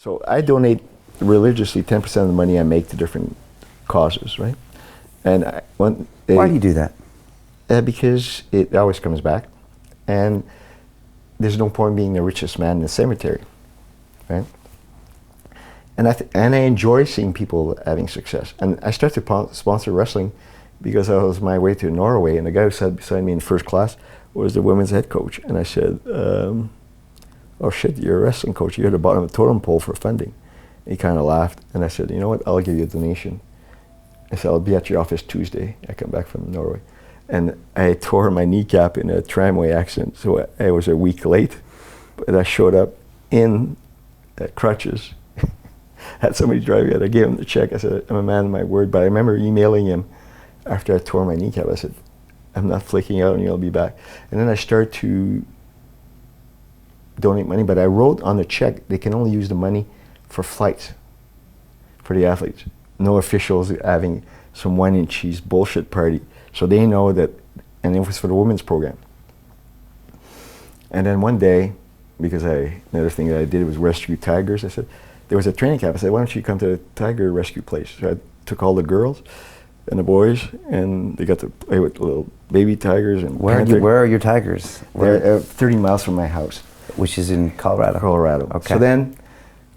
So I donate religiously 10% of the money I make to different causes, right? And why do you do that? Because it always comes back, and there's no point being the richest man in the cemetery, right? And I enjoy seeing people having success. And I started to sponsor wrestling because I was my way to Norway, and the guy who sat beside me in first class was the women's head coach. And I said, oh shit, you're a wrestling coach. You're at the bottom of the totem pole for funding. He kind of laughed, and I said, you know what, I'll give you a donation. I said, I'll be at your office Tuesday. I come back from Norway. And I tore my kneecap in a tramway accident, so I was a week late. But I showed up in crutches. Had somebody drive me out. I gave him the check. I said, I'm a man of my word. But I remember emailing him after I tore my kneecap. I said, I'm not flicking out on you, I'll be back. And then I started to donate money, but I wrote on the check, they can only use the money for flights for the athletes. No officials having some wine and cheese bullshit party. So they know that, and it was for the women's program. And then one day, because another thing that I did was rescue tigers, I said, there was a training camp. I said, why don't you come to the tiger rescue place? So I took all the girls and the boys, and they got to play with little baby tigers. And where are your tigers? They're 30 miles from my house. Which is in Colorado? Colorado. Okay. So then,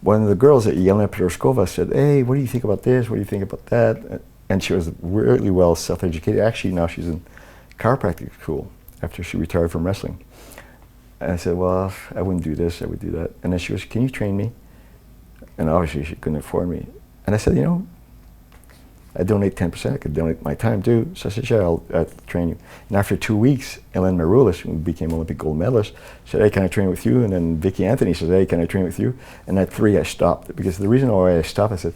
one of the girls at Yelena Pedroskova said, hey, what do you think about this? What do you think about that? And she was really well self-educated. Actually, now she's in chiropractic school after she retired from wrestling. And I said, well, I wouldn't do this, I would do that. And then she was, can you train me? And obviously she couldn't afford me. And I said, you know, I donate 10%, I could donate my time too. So I said, sure, I'll train you. And after 2 weeks, Ellen Maroulis, who became Olympic gold medalist, said, hey, can I train with you? And then Vicky Anthony said, hey, can I train with you? And at 3, I stopped. Because the reason why I stopped, I said,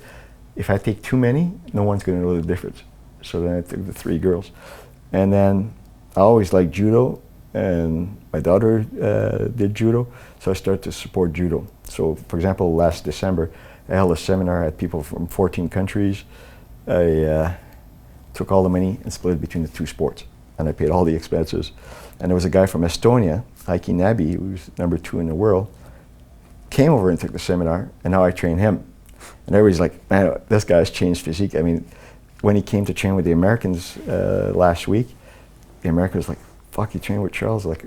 if I take too many, no one's gonna know the difference. So then I took the 3 girls. And then I always liked judo, and my daughter did judo, so I started to support judo. So for example, last December, I held a seminar. I had people from 14 countries. I took all the money and split it between the 2 sports, and I paid all the expenses. And there was a guy from Estonia, Heikki Nabi, who's #2 in the world, came over and took the seminar, and now I train him. And everybody's like, man, this guy's changed physique. I mean, when he came to train with the Americans last week, the Americans like, fuck, you train with Charles? Like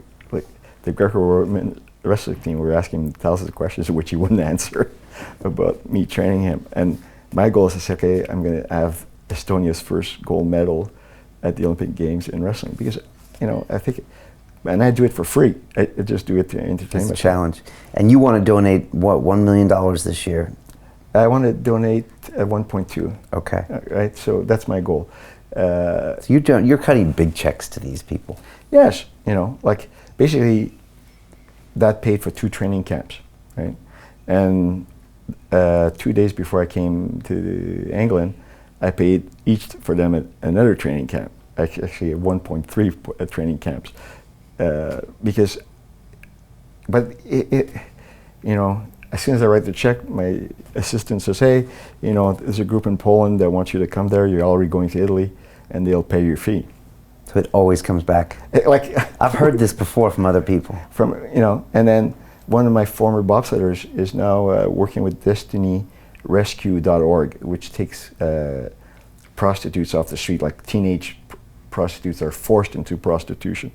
the Greco-Roman wrestling team were asking him thousands of questions which he wouldn't answer about me training him. And my goal is to say, okay, I'm going to have Estonia's first gold medal at the Olympic Games in wrestling, because, you know, I think, and I do it for free. I just do it to entertain myself. It's a challenge. And you want to donate, what, $1 million this year? I want to donate 1.2. Okay. Right, so that's my goal. So you're cutting big checks to these people. Yes, you know, like basically that paid for 2 training camps, right? And 2 days before I came to England, I paid each for them another training camp, actually 1.3 training camps, because, but you know, as soon as I write the check, my assistant says, hey, you know, there's a group in Poland that wants you to come there, you're already going to Italy, and they'll pay your fee. So it always comes back. Like I've heard this before from other people. From, you know, and then one of my former bobsledders is now working with DestinyRescue.org, which takes prostitutes off the street, like teenage prostitutes are forced into prostitution.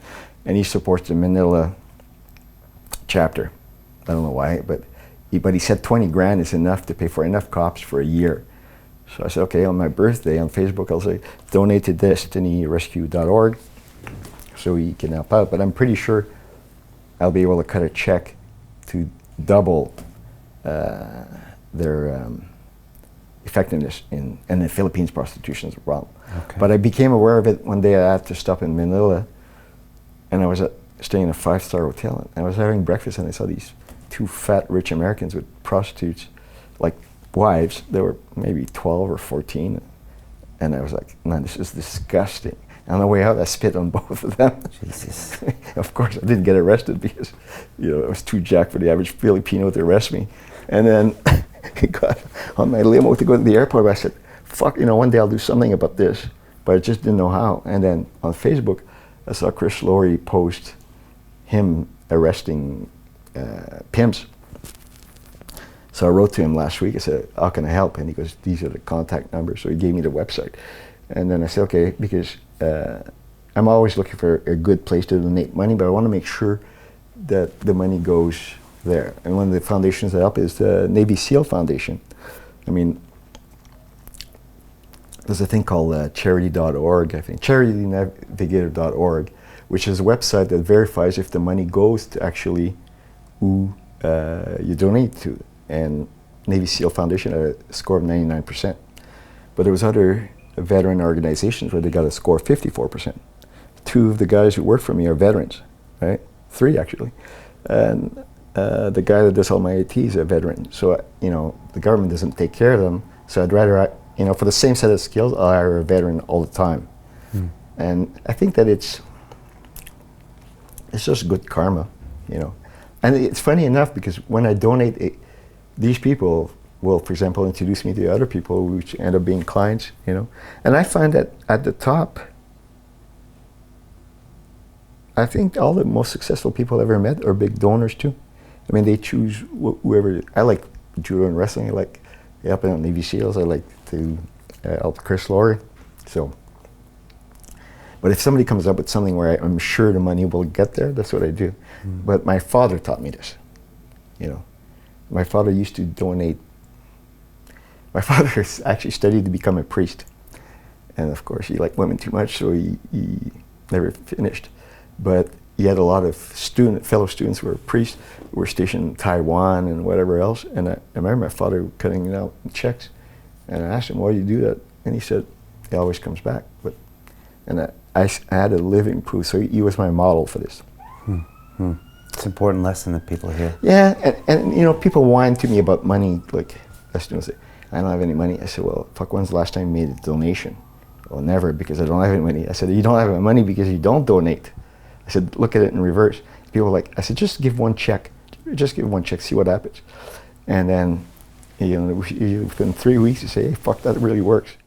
And he supports the Manila chapter. I don't know why, but he said 20 grand is enough to pay for enough cops for a year. So I said, okay, on my birthday on Facebook, I'll say, donate to DestinyRescue.org so he can help out. But I'm pretty sure I'll be able to cut a check to double their effectiveness in the Philippines prostitution is a problem. Okay. But I became aware of it one day. I had to stop in Manila, and I was staying in a 5-star hotel, and I was having breakfast, and I saw these 2 fat rich Americans with prostitutes, like wives. They were maybe 12 or 14, and I was like, man, this is disgusting. And on the way out, I spit on both of them. Jesus. Of course, I didn't get arrested because, you know, I was too jacked for the average Filipino to arrest me. And then I got on my limo to go to the airport. I said, fuck, you know, one day I'll do something about this, but I just didn't know how. And then on Facebook, I saw Chris Laurie post him arresting pimps. So I wrote to him last week. I said, how can I help? And he goes, these are the contact numbers. So he gave me the website. And then I said, okay, because I'm always looking for a good place to donate money, but I want to make sure that the money goes there. And one of the foundations that help is the Navy SEAL Foundation. I mean, there's a thing called charity.org, I think, charitynavigator.org, which is a website that verifies if the money goes to actually who you donate to. And Navy SEAL Foundation had a score of 99%. But there was other veteran organizations where they got a score of 54%. 2 of the guys who work for me are veterans, right? 3 actually. And the guy that does all my IT is a veteran. So, you know, the government doesn't take care of them. So I'd rather, you know, for the same set of skills, I'll hire a veteran all the time. And I think that it's just good karma, you know. And it's funny enough because when I donate, these people will, for example, introduce me to other people which end up being clients, you know. And I find that at the top, I think all the most successful people I've ever met are big donors too. I mean, they choose whoever. I like judo and wrestling. I like helping out Navy SEALs. I like to help Chris Laurie. So, but if somebody comes up with something where I'm sure the money will get there, that's what I do. But my father taught me this, you know. My father used to donate. My father actually studied to become a priest. And of course, he liked women too much, so he never finished. But he had a lot of fellow students who were priests, who were stationed in Taiwan and whatever else. And I remember my father cutting out checks. And I asked him, why do you do that? And he said, it always comes back. And I had a living proof, so he was my model for this. It's an important lesson that people hear. Yeah, and you know, people whine to me about money, like, as soon as I don't have any money. I said, well, fuck, when's the last time you made a donation? Well, never, because I don't have any money. I said, you don't have any money because you don't donate. I said, look at it in reverse. People were like, I said, just give one check. Just give one check, see what happens. And then, you know, within 3 weeks, you say, hey, fuck, that really works.